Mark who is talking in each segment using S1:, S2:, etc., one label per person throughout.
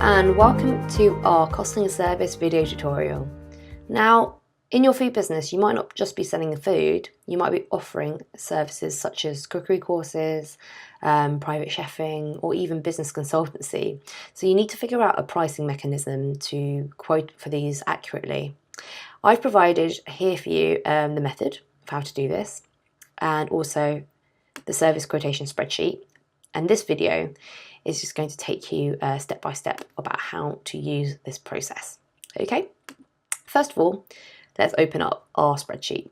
S1: and welcome to our costing a service video tutorial. Now, in your food business, you might not just be selling the food, you might be offering services such as cookery courses, private chefing, or even business consultancy. So you need to figure out a pricing mechanism to quote for these accurately. I've provided here for you the method of how to do this, and also the service quotation spreadsheet. And this video is just going to take you step by step about how to use this process. Okay, first of all, let's open up our spreadsheet.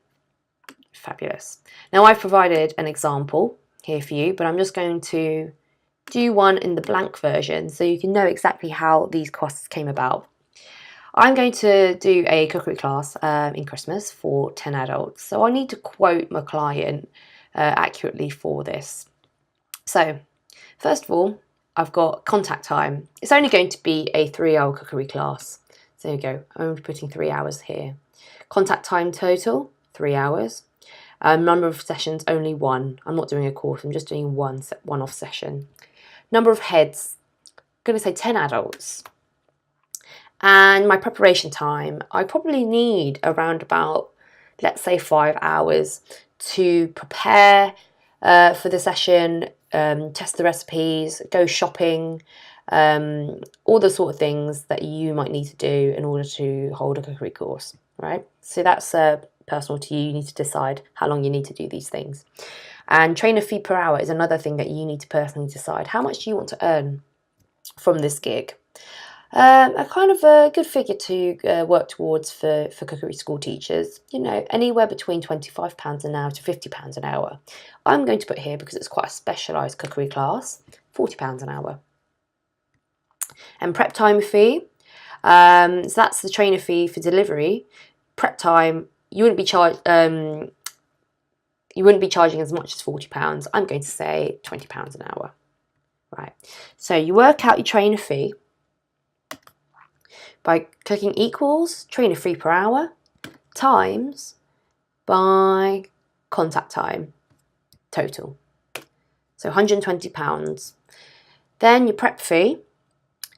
S1: Fabulous. Now I've provided an example here for you, but I'm just going to do one in the blank version so you can know exactly how these costs came about. I'm going to do a cookery class in Christmas for 10 adults, so I need to quote my client accurately for this. So first of all, I've got contact time. It's only going to be a 3-hour cookery class. So there you go, I'm only putting 3 hours here. Contact time total, 3 hours. Number of sessions, only 1. I'm not doing a course, I'm just doing one-off session. Number of heads, I'm going to say 10 adults. And my preparation time, I probably need around about, let's say 5 hours to prepare for the session, test the recipes, go shopping, all the sort of things that you might need to do in order to hold a cookery course, right? So that's personal to you. You need to decide how long you need to do these things. And trainer fee per hour is another thing that you need to personally decide. How much do you want to earn from this gig? A kind of a good figure to work towards for cookery school teachers, you know, anywhere between £25 an hour to £50 an hour. I'm going to put here, because it's quite a specialised cookery class, £40 an hour. And prep time fee, so that's the trainer fee for delivery. Prep time, you wouldn't be charging as much as £40. I'm going to say £20 an hour. Right. So you work out your trainer fee by clicking equals trainer fee per hour times by contact time total. So £120. Then your prep fee,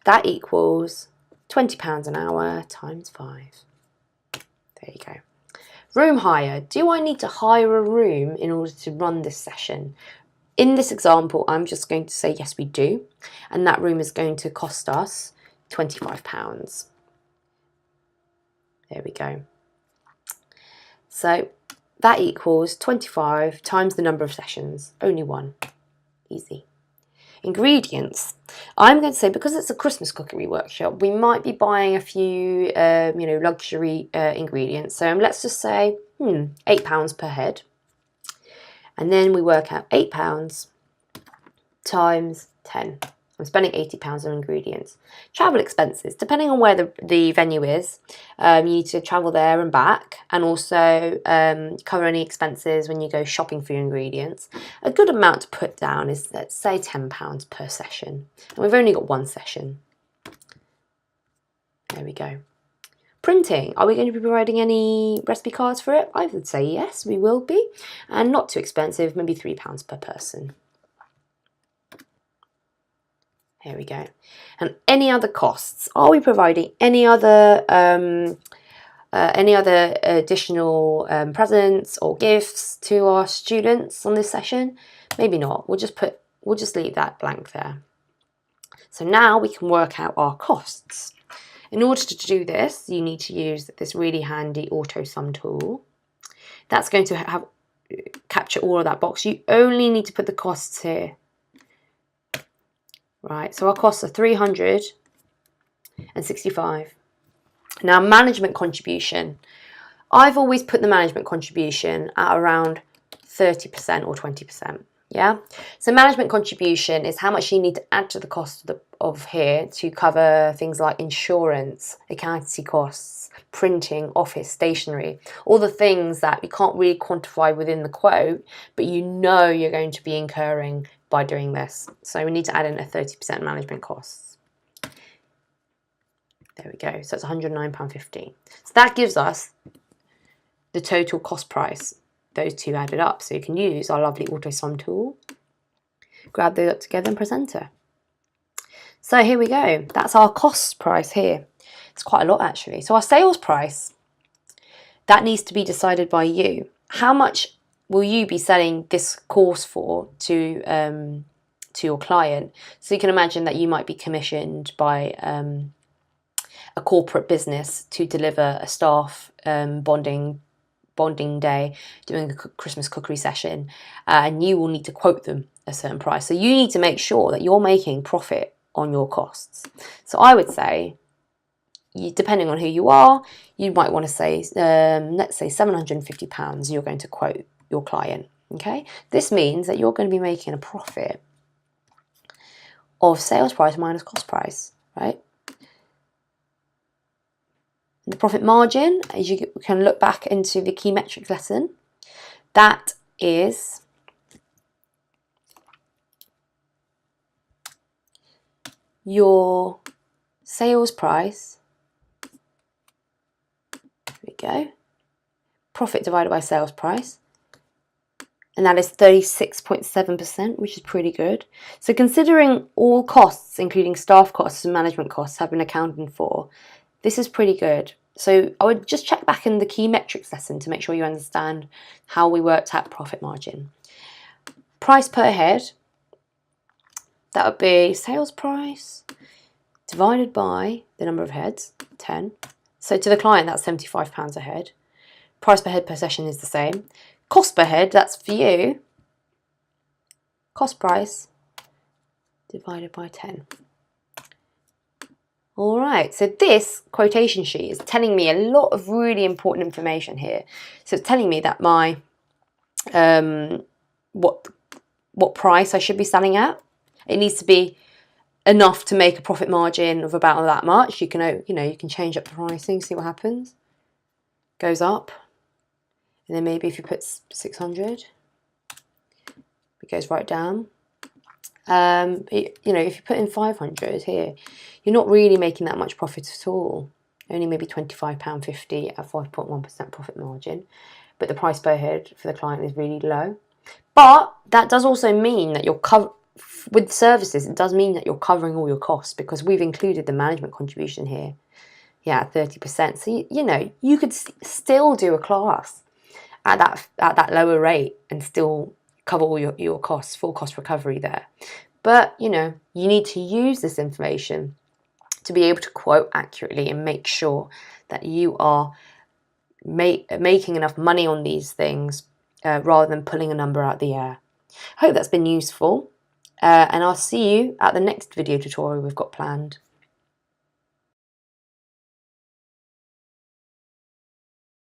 S1: that equals £20 an hour times 5. There you go. Room hire. Do I need to hire a room in order to run this session? In this example, I'm just going to say yes, we do. And that room is going to cost us £25. There we go. So that equals 25 times the number of sessions, only 1. Easy. Ingredients. I'm going to say, because it's a Christmas cookery workshop, we might be buying a few, luxury ingredients. So let's just say £8 per head. And then we work out £8 times 10. I'm spending £80 on ingredients. Travel expenses, depending on where the venue is, you need to travel there and back, and also cover any expenses when you go shopping for your ingredients. A good amount to put down is, let's say, £10 per session. And we've only got 1 session. There we go. Printing, are we going to be providing any recipe cards for it? I would say yes, we will be. And not too expensive, maybe £3 per person. Here we go. And any other costs? Are we providing any other additional presents or gifts to our students on this session? Maybe not. We'll just leave that blank there. So now we can work out our costs. In order to do this, you need to use this really handy auto sum tool. That's going to capture all of that box. You only need to put the costs here. Right, so our costs are £365. Now, management contribution. I've always put the management contribution at around 30% or 20%. Yeah, so management contribution is how much you need to add to the cost of here to cover things like insurance, accountancy costs, printing, office, stationery, all the things that you can't really quantify within the quote, but you know you're going to be incurring by doing this. So we need to add in a 30% management costs. There we go. So it's £109.50. So that gives us the total cost price, those two added up. So you can use our lovely auto sum tool, grab those up together and press enter. So here we go. That's our cost price here. It's quite a lot actually. So our sales price, that needs to be decided by you. How much will you be selling this course for to your client? So you can imagine that you might be commissioned by a corporate business to deliver a staff bonding day, doing a Christmas cookery session, and you will need to quote them a certain price. So you need to make sure that you're making profit on your costs. So I would say, depending on who you are, you might want to say, let's say £750 you're going to quote your client. Okay, this means that you're going to be making a profit of sales price minus cost price, right? The profit margin, as you can look back into the key metrics lesson, that is your sales price, there we go, profit divided by sales price, and that is 36.7%, which is pretty good. So considering all costs, including staff costs and management costs, have been accounted for, this is pretty good. So I would just check back in the key metrics lesson to make sure you understand how we worked out profit margin. Price per head, that would be sales price divided by the number of heads, 10. So to the client, that's £75 a head. Price per head per session is the same. Cost per head, that's for you. Cost price divided by 10. All right, so this quotation sheet is telling me a lot of really important information here. So it's telling me that my what price I should be selling at. It needs to be enough to make a profit margin of about that much. You can, you can change up the pricing, see what happens. Goes up, and then maybe if you put 600, it goes right down. If you put in 500 here, you're not really making that much profit at all. Only maybe £25.50 at 5.1% profit margin. But the price per head for the client is really low. But that does also mean that with services, it does mean that you're covering all your costs, because we've included the management contribution here. Yeah, 30%. So you could still do a class at that lower rate and still cover all your costs, full cost recovery there. But you need to use this information to be able to quote accurately and make sure that you are making enough money on these things rather than pulling a number out the air. Hope that's been useful, and I'll see you at the next video tutorial we've got planned.